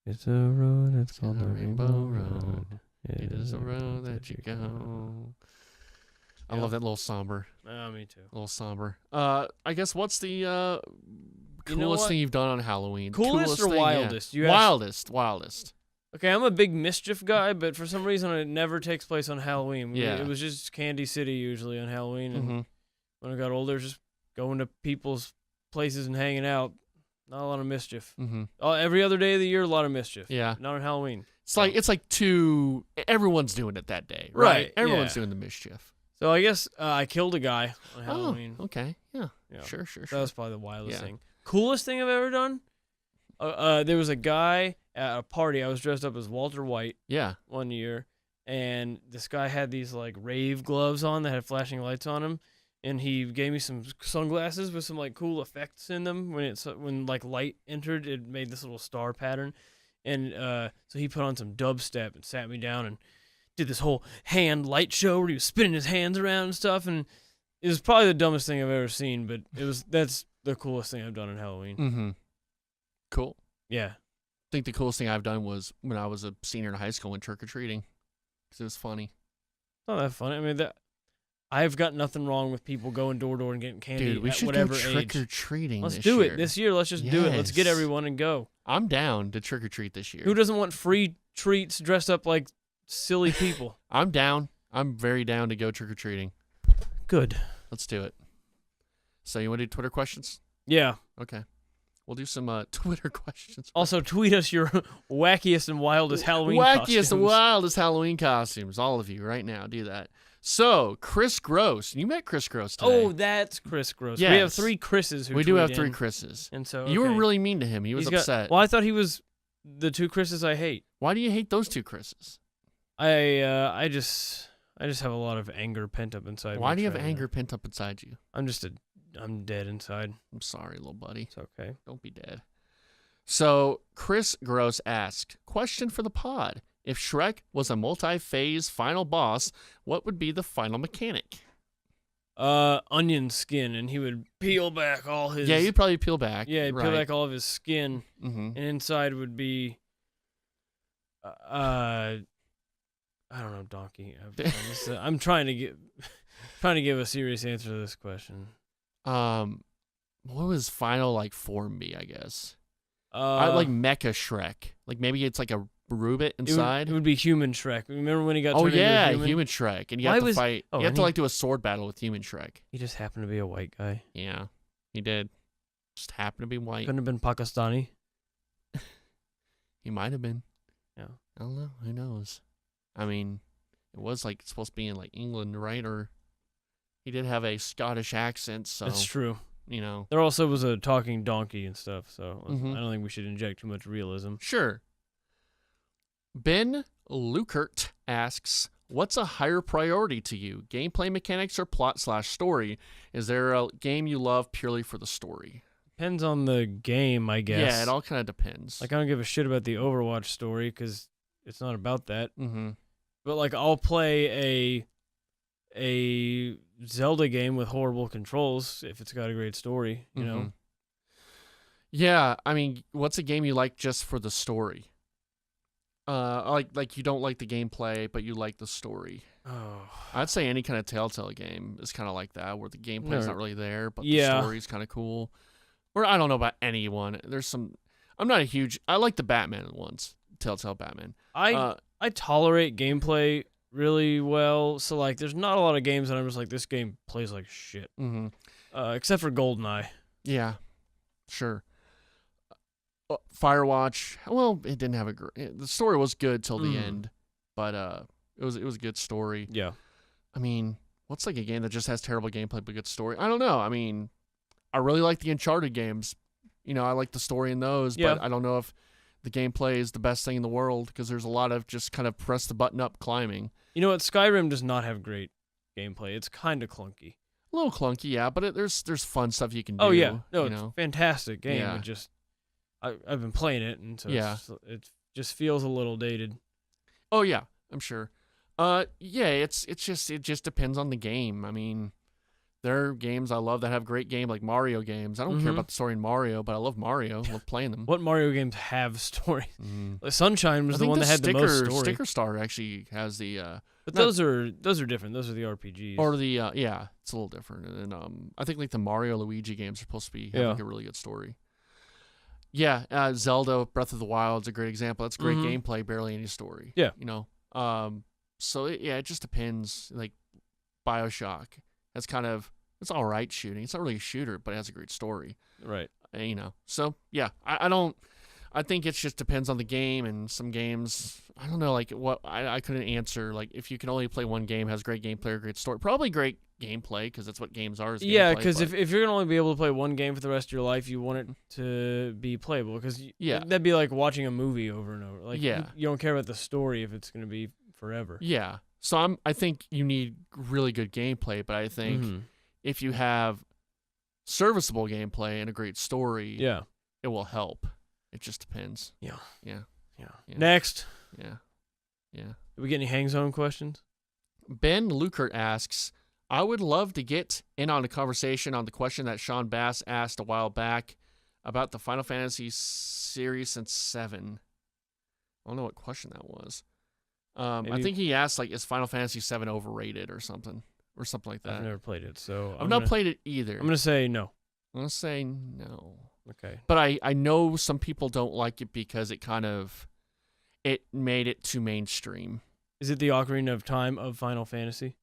It's a road that's called the Rainbow Road. It is a road that you go. I love that little somber. Me too. A little somber. I guess what's the coolest thing you've done on Halloween? Coolest or thing, wildest? Yeah. Wildest. Okay, I'm a big mischief guy, but for some reason it never takes place on Halloween. Yeah. It was just Candy City usually on Halloween, and Mm-hmm. when I got older, just going to people's places and hanging out. Not a lot of mischief. Mm-hmm. Every other day of the year, a lot of mischief. Yeah. Not on Halloween. It's like everyone's doing it that day, Right, Everyone's yeah. doing the mischief. So I guess I killed a guy on Halloween. Oh, okay. Yeah. Yeah. Sure. That was probably the wildest Yeah. thing. Coolest thing I've ever done? There was a guy at a party. I was dressed up as Walter White Yeah. one year, and this guy had these like rave gloves on that had flashing lights on them, and he gave me some sunglasses with some like cool effects in them. When like light entered, it made this little star pattern, and so he put on some dubstep and sat me down and did this whole hand light show where he was spinning his hands around and stuff, and it was probably the dumbest thing I've ever seen, but that's the coolest thing I've done on Halloween. Mm-hmm. Cool. Yeah. I think the coolest thing I've done was when I was a senior in high school and trick-or-treating, because it was funny. It's not that funny. I mean, I've got nothing wrong with people going door to door and getting candy. Dude, we at should whatever go age. trick-or-treating Let's this do year. it this year. Let's just do it. Let's get Yes. everyone and go. I'm down to trick-or-treat this year. Who doesn't want free treats dressed up like silly people? I'm down. I'm very down to go trick-or-treating. Good. Let's do it. So you want to do Twitter questions? Yeah. Okay. We'll do some Twitter questions. Also, tweet us your wackiest and wildest Halloween Wackiest costumes. and wildest Halloween costumes. All of you right now. Do that. So, Chris Gross. You met Chris Gross today. Oh, that's Chris Gross. We have Yes. 3 Chris's who We do tweet have 3 in, Chris's. And so You were okay. really mean to him. He was upset. Well, I thought he was the 2 Chris's I hate. Why do you hate those 2 Chris's? I just have a lot of anger pent up inside. Why me do you have trying to- anger pent up inside you? I'm dead inside. I'm sorry, little buddy. It's okay. Don't be dead. So, Chris Gross asked, question for the pod. If Shrek was a multi-phase final boss, what would be the final mechanic? Onion skin, and he would peel back all his. Yeah, you'd probably peel back. Yeah, he'd right. peel back all of his skin, Mm-hmm. and inside would be. I don't know, donkey. I'm trying to give a serious answer to this question. What was final form be? I guess. I I like Mecha Shrek. Like maybe it's like a Rubit inside. It would be human Shrek. Remember when he got Oh turned yeah, into a human? Shrek, and you Why have to was- fight. oh, You have and to he- do a sword battle with human Shrek. He just happened to be a white guy. Yeah, he did. Just happened to be white. Couldn't have been Pakistani. He might have been. Yeah. I don't know. Who knows? I mean, it was supposed to be in England, right? Or he did have a Scottish accent, so That's true. you know. There also was a talking donkey and stuff, so Mhm. I don't think we should inject too much realism. Sure. Ben Lukert asks, What's a higher priority to you? Gameplay mechanics or plot/story? Is there a game you love purely for the story? Depends on the game, I guess. Yeah, it all kind of depends. Like, I don't give a shit about the Overwatch story because it's not about that. Mm-hmm. But, like, I'll play a Zelda game with horrible controls if it's got a great story, you know? Yeah, I mean, what's a game you like just for the story? Like you don't like the gameplay, but you like the story. Oh. I'd say any kind of Telltale game is kind of like that, where the gameplay's not really there, but Yeah. the story's kind of cool. Or I don't know about anyone. There's some. I'm not a huge. I like the Batman ones, Telltale Batman. I tolerate gameplay really well, so like, there's not a lot of games that I'm just like, this game plays like shit. Mm-hmm. Except for GoldenEye. Yeah, sure. Firewatch. Well, it didn't have the story was good till the end, but it was a good story. Yeah. I mean, what's like a game that just has terrible gameplay but good story? I don't know. I mean, I really like the Uncharted games. You know, I like the story in those, but I don't know if the gameplay is the best thing in the world because there's a lot of just kind of press the button up climbing. You know what? Skyrim does not have great gameplay. It's kind of clunky. A little clunky, yeah, but there's fun stuff you can do. Oh yeah, no, it's know? a fantastic game. Yeah. It just I've been playing it, and so Yeah. it just feels a little dated. Oh yeah, I'm sure. Yeah, it just depends on the game. I mean, there are games I love that have great game, like Mario games. I don't care about the story in Mario, but I love Mario. I love playing them. What Mario games have stories? Like Sunshine was I the think one that had the most story. Sticker Star actually has the. But those are different. Those are the RPGs. Or the yeah, it's a little different. And I think like the Mario Luigi games are supposed to be having a really good story. Yeah, Zelda Breath of the Wild is a great example. That's great gameplay, barely any story. Yeah, you know. So it just depends. Like BioShock, that's kind of it's all right shooting. It's not really a shooter, but it has a great story. Right. You know. So yeah, I don't. I think it just depends on the game, and some games, I don't know, like what I couldn't answer. Like if you can only play one game, has great gameplay or great story, probably great gameplay because that's what games are. Yeah, because if you're gonna only be able to play one game for the rest of your life, you want it to be playable. Because that'd be like watching a movie over and over. Like you don't care about the story if it's gonna be forever. Yeah. So I think you need really good gameplay, but I think if you have serviceable gameplay and a great story, it will help. It just depends. Yeah. Next. Yeah. Did we get any Hang Zone questions? Ben Lukert asks, I would love to get in on a conversation on the question that Sean Bass asked a while back about the Final Fantasy series since 7. I don't know what question that was. I think he asked, like, is Final Fantasy 7 overrated or something like that. I've never played it, so I've not played it either. I'm going to say no. I'm going to say no. Okay. But I know some people don't like it because it made it too mainstream. Is it the Ocarina of Time of Final Fantasy?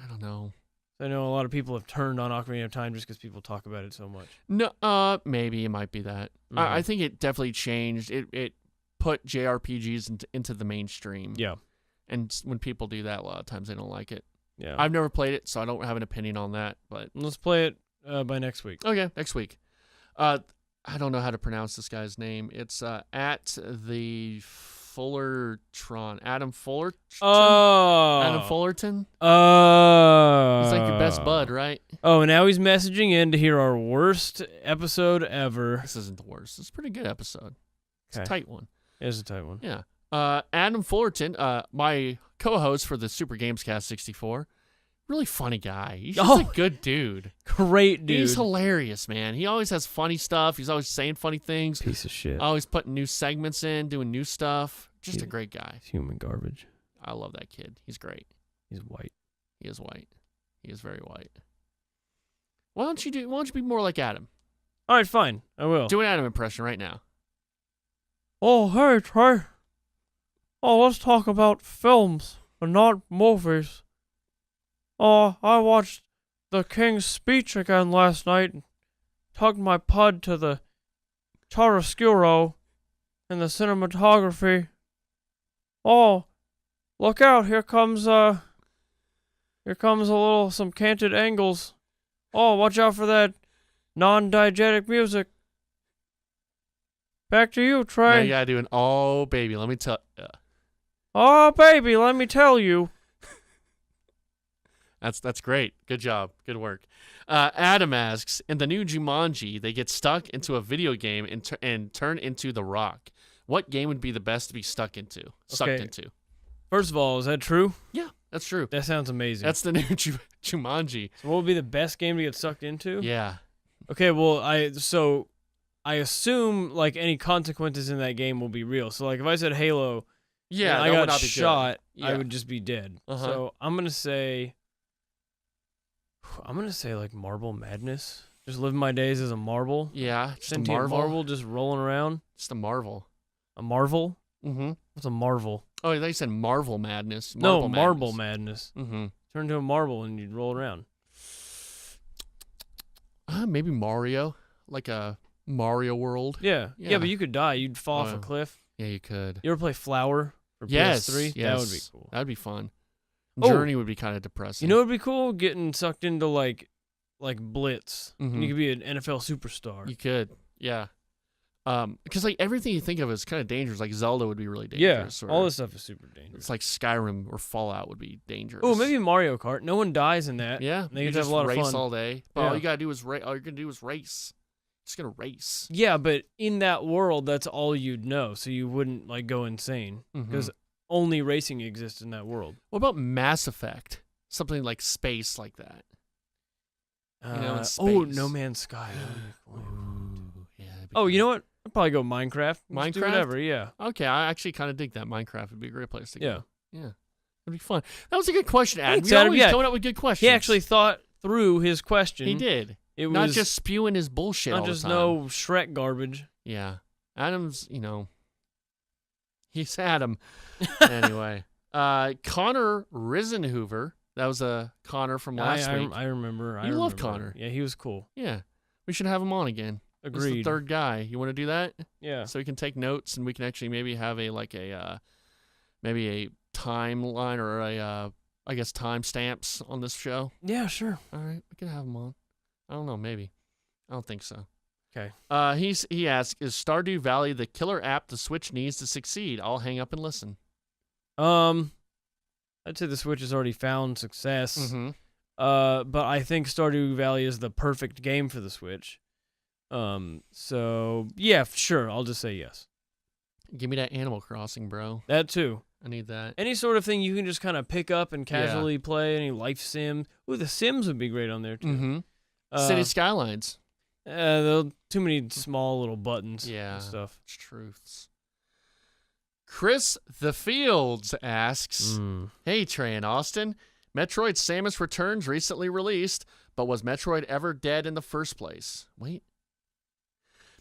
I don't know. I know a lot of people have turned on Ocarina of Time just because people talk about it so much. No, maybe it might be that. I think it definitely changed. It put JRPGs into the mainstream. Yeah. And when people do that, a lot of times they don't like it. Yeah. I've never played it, so I don't have an opinion on that. But let's play it by next week. Okay, next week. I don't know how to pronounce this guy's name. It's at the Fullertron. Adam Fullerton? Oh. Adam Fullerton? Oh. He's like your best bud, right? Oh, now he's messaging in to hear our worst episode ever. This isn't the worst. It's a pretty good episode. It's a tight one. It is a tight one. Yeah. Adam Fullerton, my co-host for the Super GamesCast 64. Really funny guy. He's just a good dude. Great dude. He's hilarious, man. He always has funny stuff. He's always saying funny things. Piece of shit. Always putting new segments in, doing new stuff. Just a great guy. He's human garbage. I love that kid. He's great. He's white. He is white. He is very white. Why don't you be more like Adam? All right, fine. I will. Do an Adam impression right now. Oh, hey, Trey. Oh, let's talk about films, but not movies. Oh, I watched The King's Speech again last night and tugged my pud to the chiaroscuro in the cinematography. Oh, look out, here comes some canted angles. Oh, watch out for that non-diegetic music. Back to you, Trey. Now you gotta do an oh baby, let me tell Oh baby, let me tell you. That's great. Good job. Good work. Adam asks, in the new Jumanji, they get stuck into a video game and turn into The Rock. What game would be the best to be sucked into? First of all, is that true? Yeah, that's true. That sounds amazing. That's the new Jumanji. So what would be the best game to get sucked into? Yeah. Okay, well, I assume like any consequences in that game will be real. So like if I said Halo, Yeah, and that I would got not be shot, good. I Yeah. would just be dead. Uh-huh. So I'm gonna say like Marble Madness. Just living my days as a marble. Yeah, just a Sentient marvel. marble just rolling around. Just a marvel. A marvel? Mm-hmm. What's a marvel? Oh, they said Marvel Madness. Marble Madness. Mm-hmm. Turn into a marble and you'd roll around. Maybe Mario, like a Mario World. Yeah, but you could die. You'd fall off a Oh. cliff. Yeah, you could. You ever play Flower for Yes, PS3? yes. That would be cool. That'd be fun. Oh. Journey would be kind of depressing. You know what would be cool? Getting sucked into like Blitz. Mhm. And you could be an NFL superstar. You could, yeah. Because like everything you think of is kind of dangerous. Like Zelda would be really Yeah, dangerous. all this stuff is super dangerous. It's like Skyrim or Fallout would be dangerous. Oh, maybe Mario Kart. No one dies in that. Yeah, They you get to have just a lot of race fun. all day. But Yeah. all you gotta do is race. All you're gonna do is race. Just gonna race. Yeah, but in that world, that's all you'd know, so you wouldn't like go insane because only racing exists in that world. What about Mass Effect? Something like space, like that. You know, in space. No Man's Sky. That would be cool. Ooh, yeah. that'd be Oh, you cool. know what? I'd probably go Minecraft. Just do Minecraft? whatever. Yeah. Okay, I actually kind of dig that. Minecraft would be a great place to Yeah. go. Yeah. It'd be fun. That was a good question, Adam. Thanks, You're Adam. always Yeah. coming up with good questions. He actually thought through his question. He did. It Not was just spewing his bullshit all not the just time. no Shrek garbage. Yeah. Adam's, he's Adam. Anyway. Connor Risenhoover. That was a Connor from last week. I remember. You love Connor. Yeah, he was cool. Yeah. We should have him on again. He's the Agreed. third guy. You want to do that? Yeah. So we can take notes and we can actually maybe have maybe a timeline or I guess timestamps on this show. Yeah, sure. All right, we can have him on. I don't know, maybe. I don't think so. Okay. He asks, is Stardew Valley the killer app the Switch needs to succeed? I'll hang up and listen. I'd say the Switch has already found success. Mm-hmm. But I think Stardew Valley is the perfect game for the Switch. So yeah, sure. I'll just say yes. Give me that Animal Crossing, bro. That too. I need that. Any sort of thing you can just kind of pick up and casually play. Any life sim. Ooh, the Sims would be great on there too. Mm-hmm. City Skylines. Too many small little buttons. Yeah. And stuff. It's truths. Chris The Fields asks, Hey, Trey and Austin. Metroid Samus Returns recently released, but was Metroid ever dead in the first place? Wait.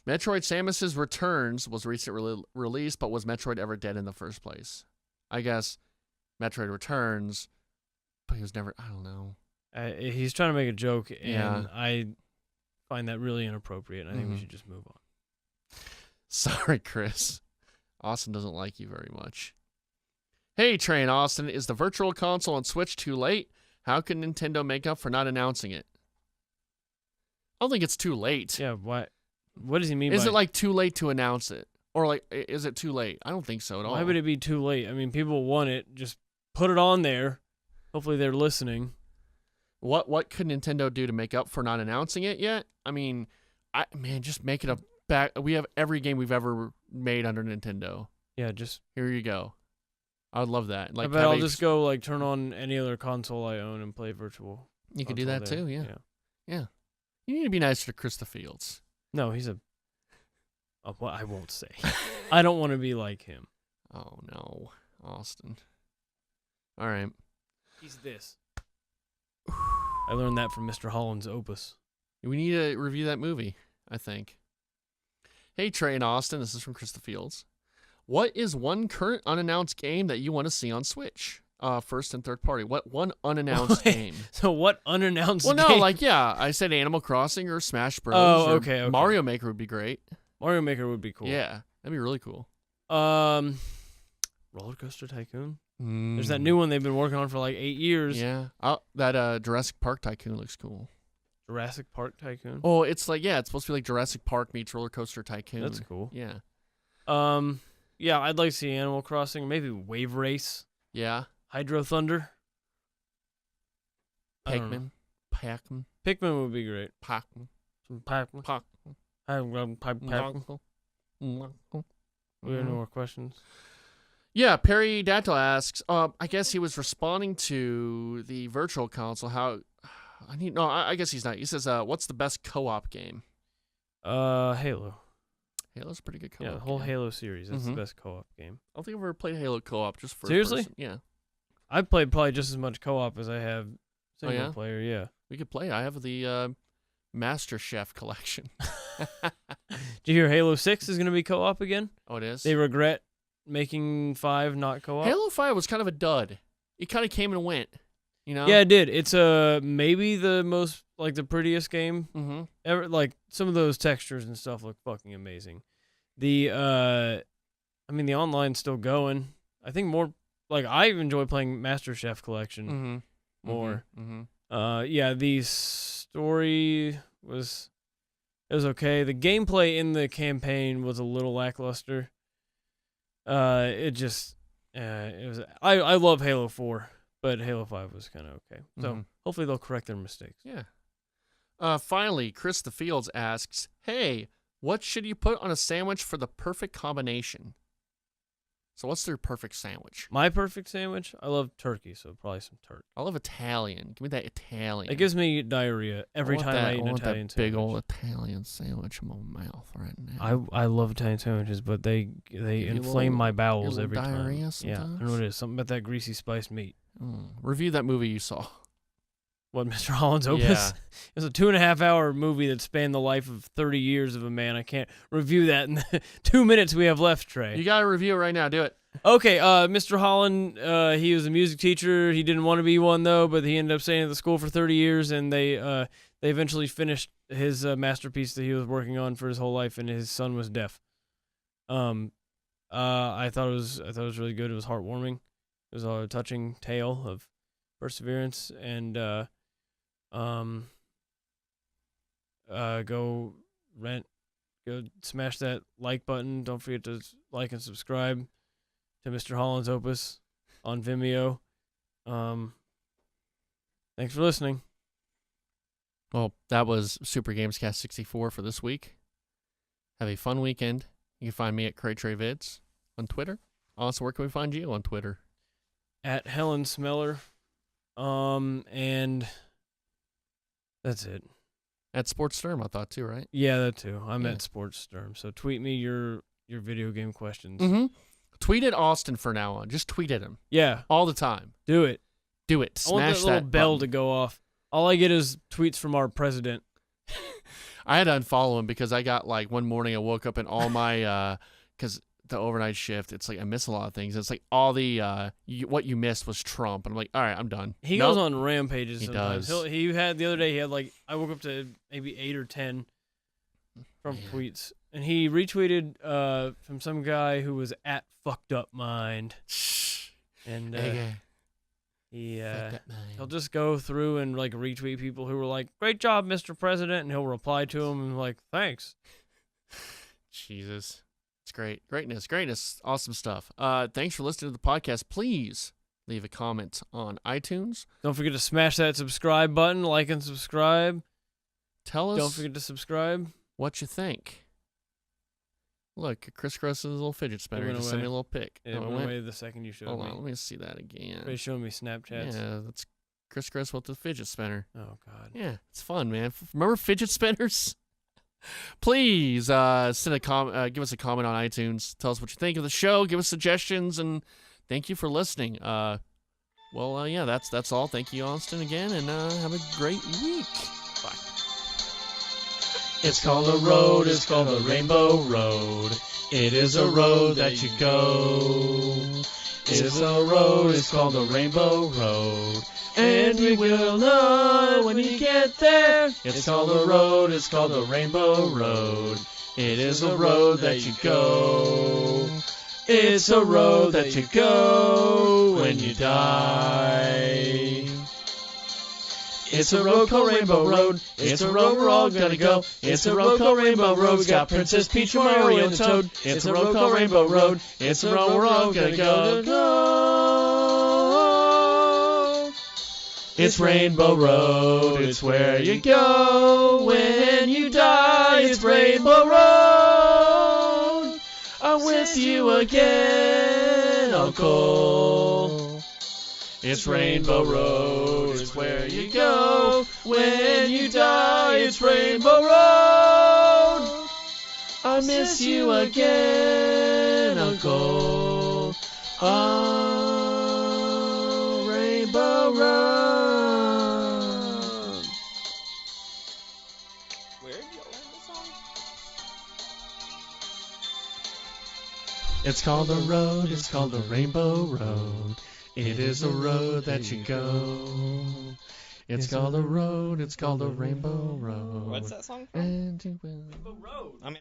Metroid Samus Returns was recently released, but was Metroid ever dead in the first place? I guess Metroid Returns, but he was never, I don't know. He's trying to make a joke, and Yeah. I find that really inappropriate. I think we should just move on. Sorry, Chris. Austin doesn't like you very much. Hey, Trey and Austin, is the Virtual Console on Switch too late? How can Nintendo make up for not announcing it? I don't think it's too late. Yeah, what does he mean Is by it like too late to announce it? Or like, is it too late? I don't think so at all. why would it be too late? I mean, people want it. Just put it on there. Hopefully they're listening. What could Nintendo do to make up for not announcing it yet? I mean, just make it a back. We have every game we've ever made under Nintendo. Yeah, just Here you go. I would love that. Like, I bet I'll just go like turn on any other console I own and play virtual. You could do that console there. too, yeah. You need to be nicer to Chris the Fields. No, he's well, I won't say. I don't want to be like him. Oh no, Austin. All right. He's this. I learned that from Mr. Holland's Opus. We need to review that movie, I think. Hey, Trey and Austin. This is from Chris the Fields. What is one current unannounced game that you want to see on Switch? First and third party. What one unannounced game? So what unannounced Well, game? no, I said Animal Crossing or Smash Bros. Oh, or okay. Mario Maker would be great. Mario Maker would be cool. Yeah, that'd be really cool. Roller Coaster Tycoon. There's that new one they've been working on for like 8 years. Yeah. That Jurassic Park Tycoon looks cool. Jurassic Park Tycoon. Oh, it's supposed to be like Jurassic Park meets Roller Coaster Tycoon. That's cool. Yeah. Yeah, I'd like to see Animal Crossing. Maybe Wave Race. Yeah. Hydro Thunder. Pikmin. Pikmin would be great. Pikmin. Pikmin. We have no more questions. Yeah, Perry Dattel asks, I guess he was responding to the virtual console. I guess he's not. He says, what's the best co-op game? Halo. Halo's a pretty good co-op. Yeah, the whole game. Halo series. That's the best co-op game. I don't think I've ever played Halo co-op just for Seriously? person. Yeah. I've played probably just as much co-op as I have single player. Yeah. We could play. I have the Master Chef collection. Did you hear Halo 6 is going to be co-op again? Oh, it is? They regret making 5 not co-op. Halo 5 was kind of a dud. It kind of came and went, you know? Yeah, it did. It's maybe the most, like, the prettiest game ever. Like, some of those textures and stuff look fucking amazing. The online's still going. I think more, like, I enjoy playing Master Chef Collection more. Yeah, the story was okay. The gameplay in the campaign was a little lackluster. It was. I love Halo 4, but Halo 5 was kind of okay. So hopefully they'll correct their mistakes. Yeah. Finally, Chris the Fields asks, "Hey, what should you put on a sandwich for the perfect combination?" So what's their perfect sandwich? My perfect sandwich? I love turkey, so probably some turkey. I love Italian. Give me that Italian. It gives me diarrhea every time I eat an Italian sandwich. Big old Italian sandwich in my mouth right now. I love Italian sandwiches, but they inflame my bowels every time. Diarrhea sometimes? Yeah, I don't know what it is. Something about that greasy spiced meat. Review that movie you saw. What, Mr. Holland's Opus? Yeah. It was a 2.5-hour movie that spanned the life of 30 years of a man. I can't review that in the 2 minutes we have left, Trey. You got to review it right now. Do it. Okay, Mr. Holland, he was a music teacher. He didn't want to be one, though, but he ended up staying at the school for 30 years, and they eventually finished his masterpiece that he was working on for his whole life, and his son was deaf. I thought it was really good. It was heartwarming. It was a touching tale of perseverance, and go smash that like button. Don't forget to like and subscribe to Mr. Holland's Opus on Vimeo. Thanks for listening. Well, that was Super GamesCast 64 for this week. Have a fun weekend. You can find me at CrayTreyVids on Twitter. Also, where can we find you on Twitter? At Helen Smeller. And that's it. At SportsStorm, I thought too, right? Yeah, that too. I'm at SportsStorm. So tweet me your video game questions. Tweet at Austin for now on. Just tweet at him. Yeah. All the time. Do it. Do it. I want Smash that little bell button. to go off. All I get is tweets from our president. I had to unfollow him because I got like one morning I woke up and all my because the overnight shift, it's like I miss a lot of things. It's like all the what you missed was Trump, and I'm like, all right, I'm done. He goes on rampages. He sometimes. does. He had the other day. He had like I woke up to maybe 8 or 10 from tweets, and he retweeted from some guy who was at fucked up mind, and he'll just go through and like retweet people who were like, "Great job, Mr. President," and he'll reply to them and like, "Thanks." Jesus. It's great. Greatness. Awesome stuff. Thanks for listening to the podcast. Please leave a comment on iTunes. Don't forget to smash that subscribe button, like and subscribe. Tell us. Don't forget to subscribe. What you think. Look, Chris Gross's little fidget spinner. Just send me a little pic. It went away the second you showed me. Hold on, let me see that again. Are you showing me Snapchats? Yeah, that's Chris Gross with the fidget spinner. Oh, God. Yeah, it's fun, man. Remember fidget spinners? Please send a give us a comment on iTunes. Tell us what you think of the show. Give us suggestions, and thank you for listening. Yeah, that's all. Thank you, Austin, again, and have a great week. Bye. It's called a road, it's called a rainbow road. It is a road that you go. It's a road, it's called a rainbow road. And we will know when you get there. It's called a road, it's called a rainbow road. It is a road that you go. It's a road that you go when you die. It's a road called Rainbow Road. It's a road we're all gonna go. It's a road called Rainbow Road. It's got Princess Peach, Mario, and Toad. It's a road called Rainbow Road. It's a road we're all gonna go. It's Rainbow Road, it's where you go when you die. It's Rainbow Road. I'm with you again, Uncle. It's Rainbow Road, it's where you go when you die. It's Rainbow Road. I miss you again, Uncle. Oh, Rainbow Road. Where did you learn this song? It's called a road, it's called a Rainbow Road. It is a road that you go. It's called a road, it's called a Rainbow Road. What's that song from? And you will. I mean.